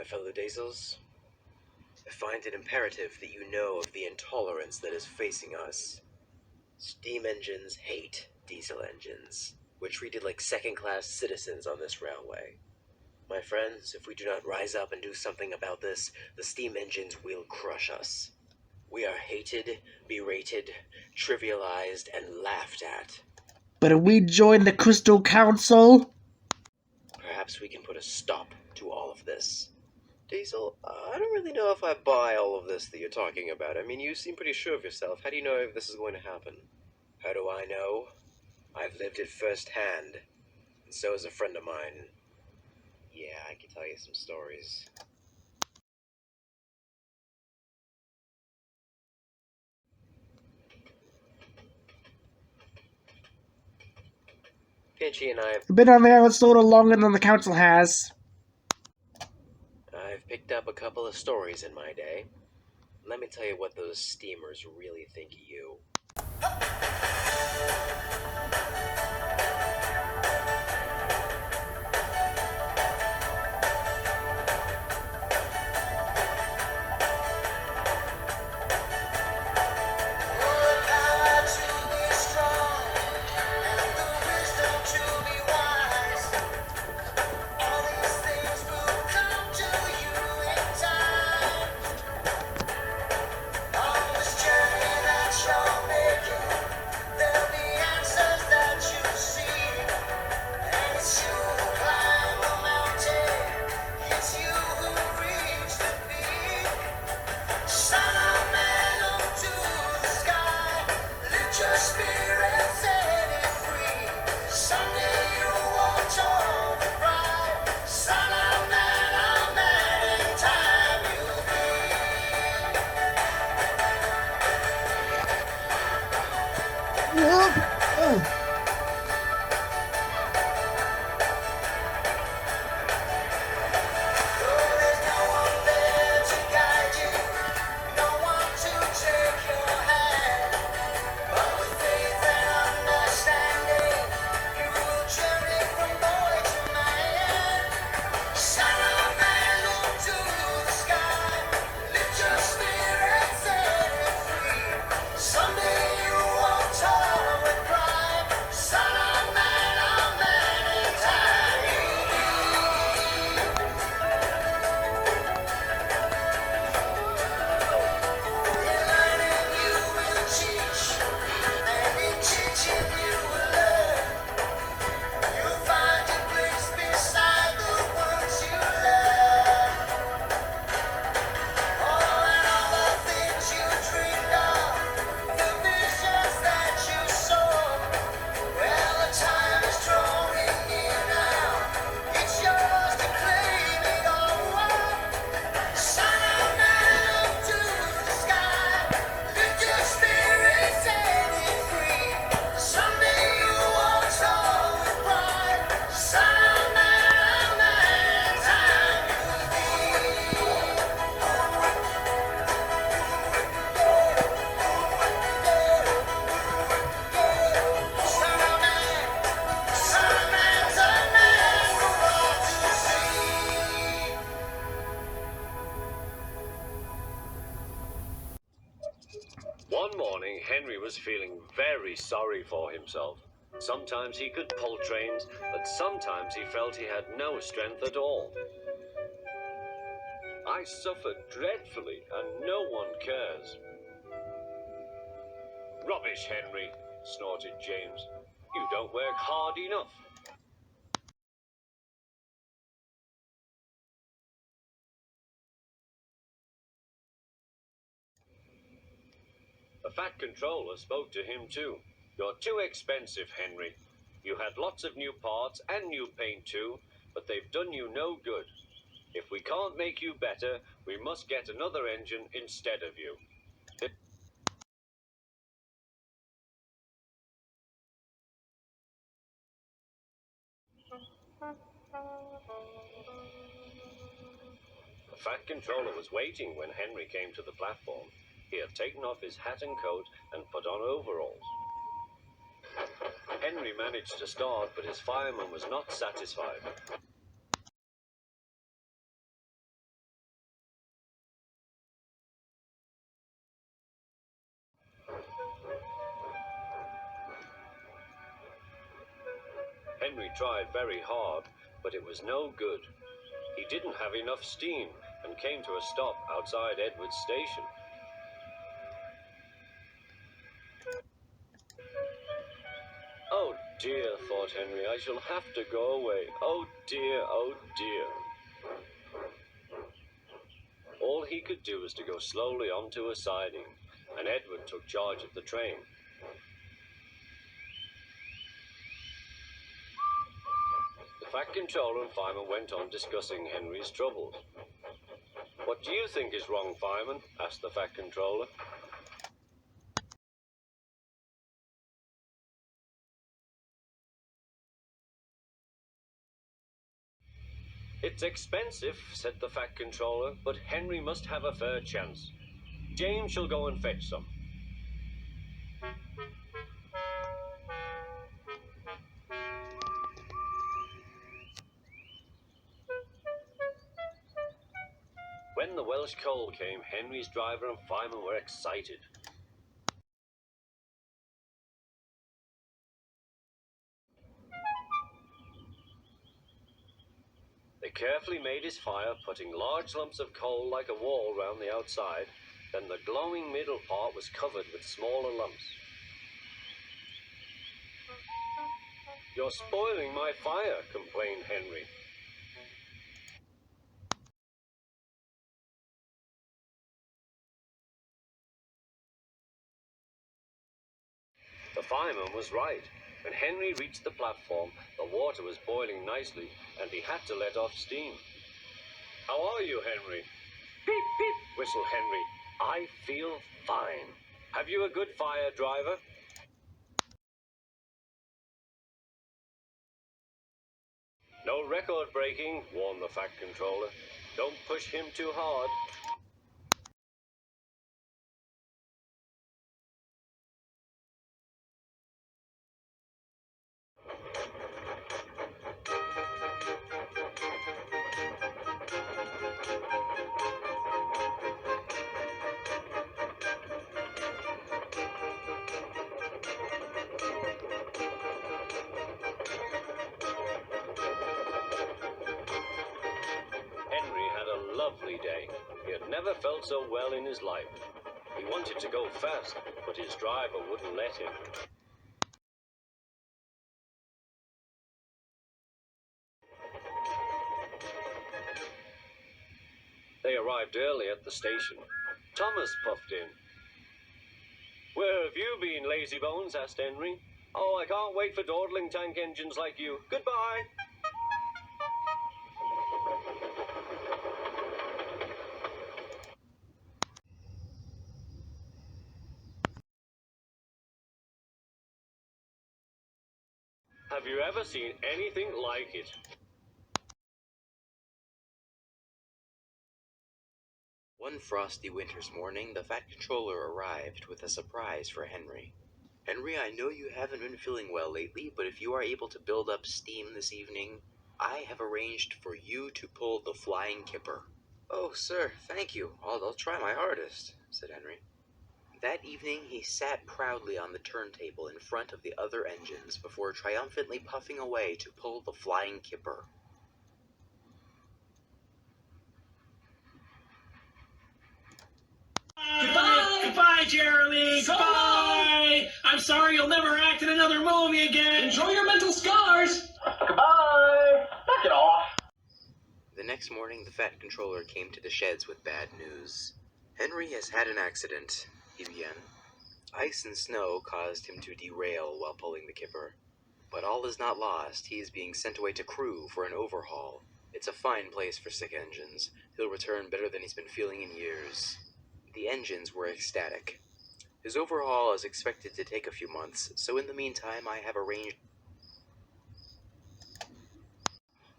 My fellow Dazels, I find it imperative that you know of the intolerance that is facing us. Steam engines hate diesel engines. We're treated like second-class citizens on this railway. My friends, if we do not rise up and do something about this, the steam engines will crush us. We are hated, berated, trivialized, and laughed at. But if we join the Crystal Council, perhaps we can put a stop to all of this. Diesel, I don't really know if I buy all of this that you're talking about. I mean, you seem pretty sure of yourself. How do you know if this is going to happen? How do I know? I've lived it firsthand. And so is a friend of mine. Yeah, I can tell you some stories. Pinchy and I have been on the island sort of longer than the council has. I've picked up a couple of stories in my day. Let me tell you what those steamers really think of you. One morning, Henry was feeling very sorry for himself. Sometimes he could pull trains, but sometimes he felt he had no strength at all. I suffered dreadfully, and no one cares. Rubbish, Henry, snorted James. You don't work hard enough. The Fat Controller spoke to him too. You're too expensive, Henry. You had lots of new parts and new paint too, but they've done you no good. If we can't make you better, we must get another engine instead of you. The Fat Controller was waiting when Henry came to the platform. He had taken off his hat and coat and put on overalls. Henry managed to start, but his fireman was not satisfied. Henry tried very hard, but it was no good. He didn't have enough steam and came to a stop outside Edward's station. Oh dear, thought Henry, I shall have to go away. Oh dear, oh dear. All he could do was to go slowly onto a siding, and Edward took charge of the train. The Fat Controller and Fireman went on discussing Henry's troubles. What do you think is wrong, Fireman? Asked the Fat Controller. It's expensive, said the Fat Controller, but Henry must have a fair chance. James shall go and fetch some. When the Welsh coal came, Henry's driver and fireman were excited. They carefully made his fire, putting large lumps of coal like a wall round the outside. Then the glowing middle part was covered with smaller lumps. You're spoiling my fire, complained Henry. The fireman was right. When Henry reached the platform, the water was boiling nicely, and he had to let off steam. How are you, Henry? Beep, beep, whistled Henry. I feel fine. Have you a good fire, driver? No record breaking, warned the Fat Controller. Don't push him too hard. Lovely day. He had never felt so well in his life. He wanted to go fast, but his driver wouldn't let him. They arrived early at the station. Thomas puffed in. Where have you been, lazybones? Asked Henry. Oh, I can't wait for dawdling tank engines like you. Goodbye. Have you ever seen anything like it? One frosty winter's morning, the Fat Controller arrived with a surprise for Henry. Henry, I know you haven't been feeling well lately, but if you are able to build up steam this evening, I have arranged for you to pull the flying kipper. Oh, sir, thank you. I'll try my hardest, said Henry. That evening, he sat proudly on the turntable in front of the other engines before triumphantly puffing away to pull the flying kipper. Goodbye! Goodbye, Jeremy! So Goodbye! I'm sorry you'll never act in another movie again! Enjoy your mental scars! Goodbye! Knock it off! The next morning, the Fat Controller came to the sheds with bad news. Henry has had an accident, he began. Ice and snow caused him to derail while pulling the kipper. But all is not lost. He is being sent away to Crewe for an overhaul. It's a fine place for sick engines. He'll return better than he's been feeling in years. The engines were ecstatic. His overhaul is expected to take a few months, so in the meantime I have arranged...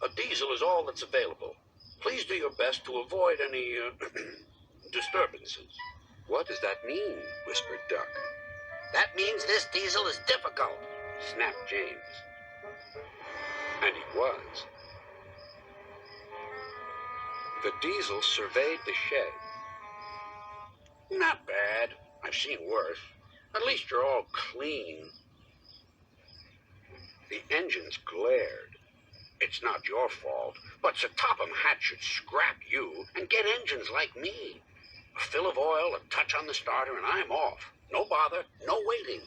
A diesel is all that's available. Please do your best to avoid any, disturbances. What does that mean? Whispered Duck. That means this diesel is difficult, snapped James. And he was. The diesel surveyed the shed. Not bad. I've seen worse. At least you're all clean. The engines glared. It's not your fault, but Sir Topham Hatt should scrap you and get engines like me. A fill of oil, a touch on the starter, and I'm off. No bother, no waiting.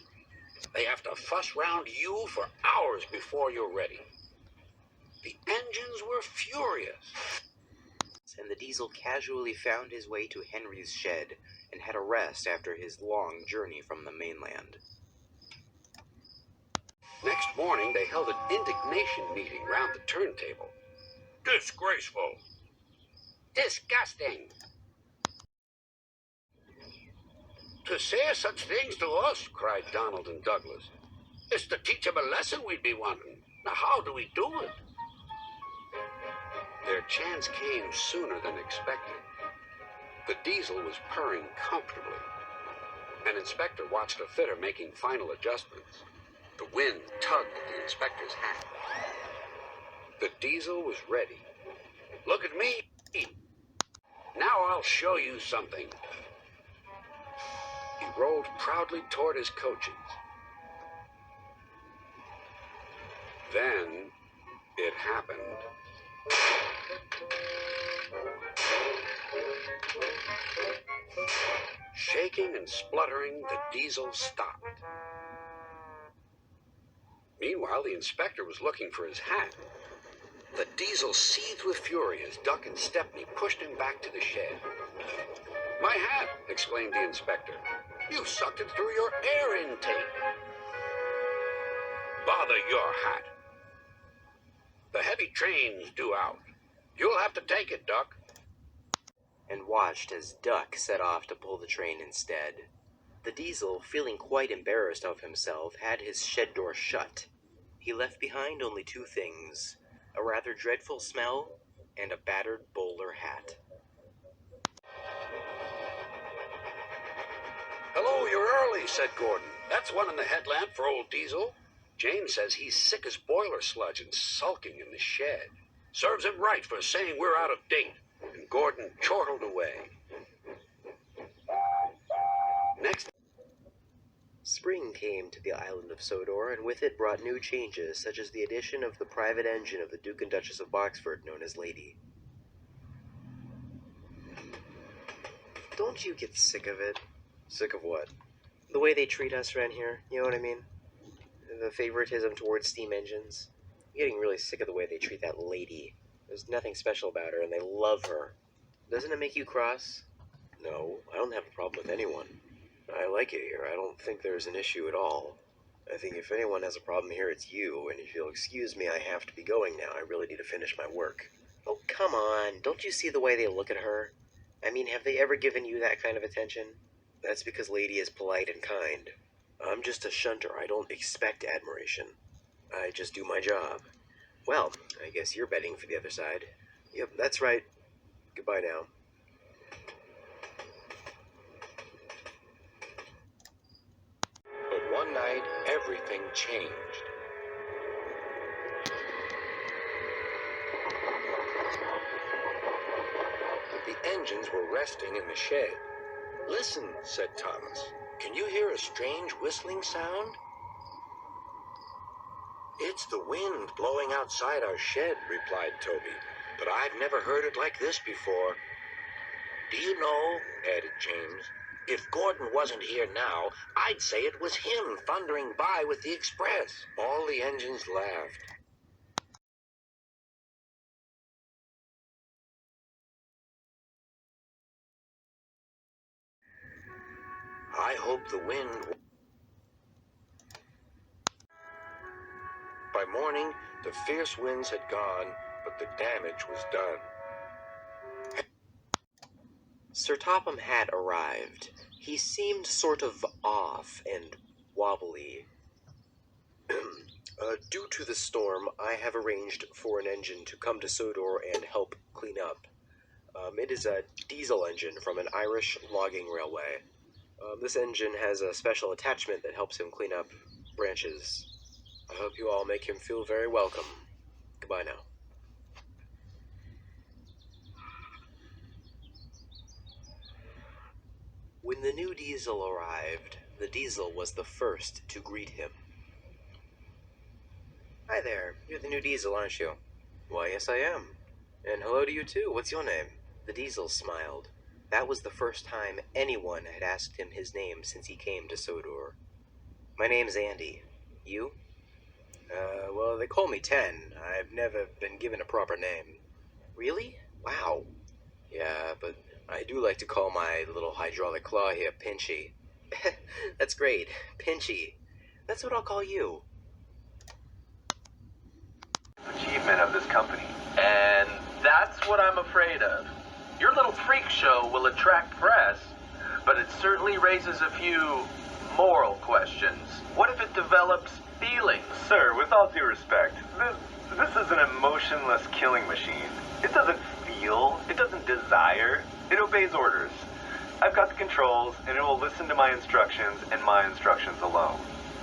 They have to fuss round you for hours before you're ready. The engines were furious. And the Diesel casually found his way to Henry's shed and had a rest after his long journey from the mainland. Next morning, they held an indignation meeting round the turntable. Disgraceful. Disgusting. To say such things to us, cried Donald and Douglas. It's to teach him a lesson we'd be wanting. Now how do we do it? Their chance came sooner than expected. The Diesel was purring comfortably. An inspector watched a fitter making final adjustments. The wind tugged at the inspector's hat. The Diesel was ready. Look at me. Now I'll show you something. He rolled proudly toward his coachings. Then it happened. Shaking and spluttering, the Diesel stopped. Meanwhile, the inspector was looking for his hat. The Diesel seethed with fury as Duck and Stepney pushed him back to the shed. My hat, exclaimed the inspector. You sucked it through your air intake. Bother your hat. The heavy train's due out. You'll have to take it, Duck. And watched as Duck set off to pull the train instead. The Diesel, feeling quite embarrassed of himself, had his shed door shut. He left behind only two things, a rather dreadful smell and a battered bowler hat. Hello, you're early, said Gordon. That's one in the headlamp for old Diesel. James says he's sick as boiler sludge and sulking in the shed. Serves him right for saying we're out of date. And Gordon chortled away. Next, Spring came to the island of Sodor, and with it brought new changes, such as the addition of the private engine of the Duke and Duchess of Boxford, known as Lady. Don't you get sick of it? Sick of what? The way they treat us around here, you know what I mean? The favoritism towards steam engines. I'm getting really sick of the way they treat that lady. There's nothing special about her, and they love her. Doesn't it make you cross? No, I don't have a problem with anyone. I like it here. I don't think there's an issue at all. I think if anyone has a problem here, it's you, and if you'll excuse me, I have to be going now. I really need to finish my work. Oh, come on. Don't you see the way they look at her? I mean, have they ever given you that kind of attention? That's because Lady is polite and kind. I'm just a shunter. I don't expect admiration. I just do my job. Well, I guess you're betting for the other side. Yep, that's right. Goodbye now. But one night, everything changed. The engines were resting in the shed. Listen, said Thomas. Can you hear a strange whistling sound? It's the wind blowing outside our shed, replied Toby. But I've never heard it like this before. Do you know, added James, if Gordon wasn't here now, I'd say it was him thundering by with the express. All the engines laughed. I hope the wind... By morning, the fierce winds had gone, but the damage was done. Sir Topham Hatt arrived. He seemed sort of off and wobbly. Due to the storm, I have arranged for an engine to come to Sodor and help clean up. It is a diesel engine from an Irish logging railway. This engine has a special attachment that helps him clean up branches. I hope you all make him feel very welcome. Goodbye now. When the new Diesel arrived, the Diesel was the first to greet him. Hi there, you're the new Diesel, aren't you? Why, yes I am. And hello to you too, what's your name? The Diesel smiled. That was the first time anyone had asked him his name since he came to Sodor. My name's Andy. You? Well, they call me 10. I've never been given a proper name. Really? Wow. Yeah, but I do like to call my little hydraulic claw here Pinchy. That's great. Pinchy. That's what I'll call you. Achievement of this company. And that's what I'm afraid of. Your little freak show will attract press, but it certainly raises a few moral questions. What if it develops feelings? Sir, with all due respect, this is an emotionless killing machine. It doesn't feel, it doesn't desire, it obeys orders. I've got the controls, and it will listen to my instructions and my instructions alone.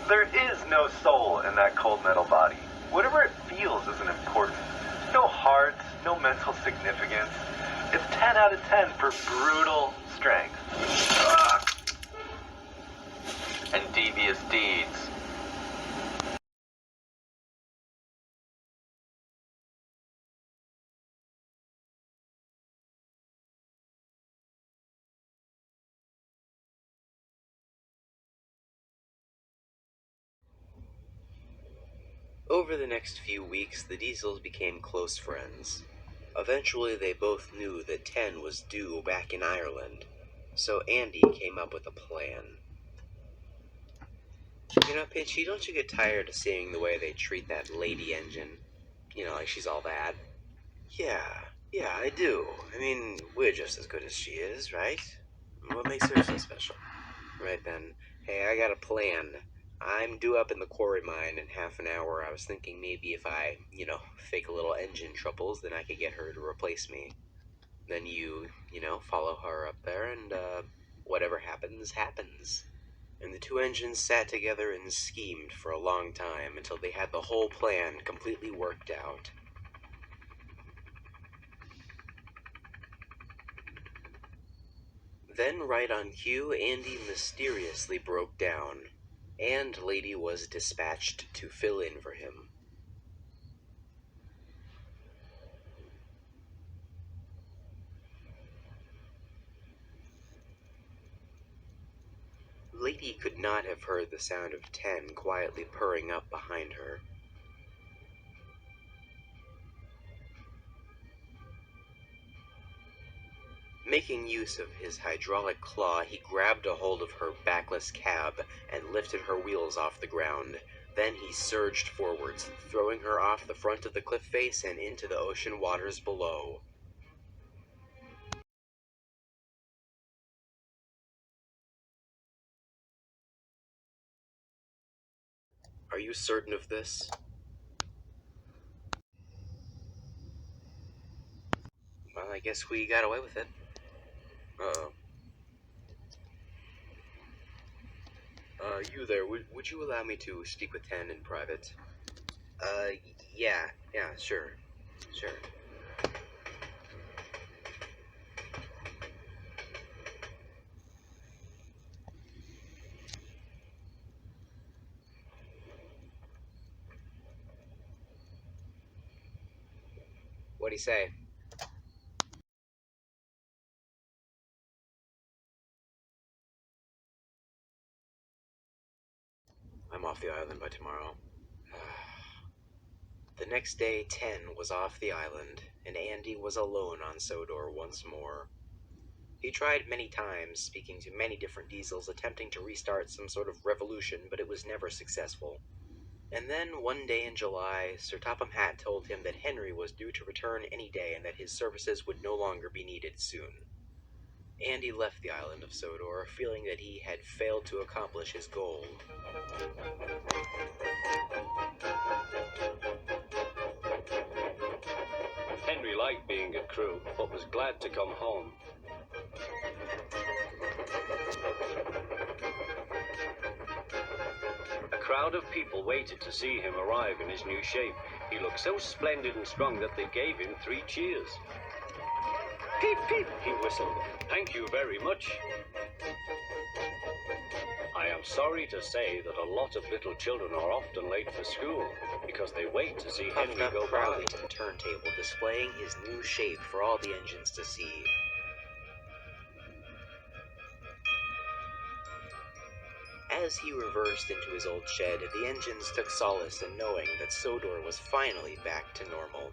There is no soul in that cold metal body. Whatever it feels isn't important. No heart, no mental significance. It's 10 out of 10 for brutal strength. And devious deeds. Over the next few weeks, the Diesels became close friends. Eventually, they both knew that 10 was due back in Ireland, so Andy came up with a plan. You know, Pinchy, don't you get tired of seeing the way they treat that lady engine? You know, like she's all bad. Yeah, I do. I mean, we're just as good as she is, right? What makes her so special? Right then. Hey, I got a plan. I'm due up in the quarry mine in half an hour. I was thinking maybe if I, fake a little engine troubles, then I could get her to replace me. Then you follow her up there, and, whatever happens, happens. And the two engines sat together and schemed for a long time until they had the whole plan completely worked out. Then, right on cue, Andy mysteriously broke down, and Lady was dispatched to fill in for him. Lady could not have heard the sound of 10 quietly purring up behind her. Making use of his hydraulic claw, he grabbed a hold of her backless cab and lifted her wheels off the ground. Then he surged forwards, throwing her off the front of the cliff face and into the ocean waters below. Are you certain of this? Well, I guess we got away with it. Uh-oh. You there, would you allow me to speak with 10 in private? Yeah, sure. What'd he say? I'm off the island by tomorrow. The next day, 10 was off the island, and Andy was alone on Sodor once more. He tried many times, speaking to many different Diesels, attempting to restart some sort of revolution, but it was never successful. And then, one day in July, Sir Topham Hatt told him that Henry was due to return any day and that his services would no longer be needed soon. Andy left the island of Sodor, feeling that he had failed to accomplish his goal. Henry liked being a crew, but was glad to come home. A crowd of people waited to see him arrive in his new shape. He looked so splendid and strong that they gave him 3 cheers. Peep, peep, he whistled. Thank you very much. I am sorry to say that a lot of little children are often late for school. because they wait to see puffed Henry up go proudly by. to the turntable, displaying his new shape for all the engines to see. As he reversed into his old shed, the engines took solace in knowing that Sodor was finally back to normal.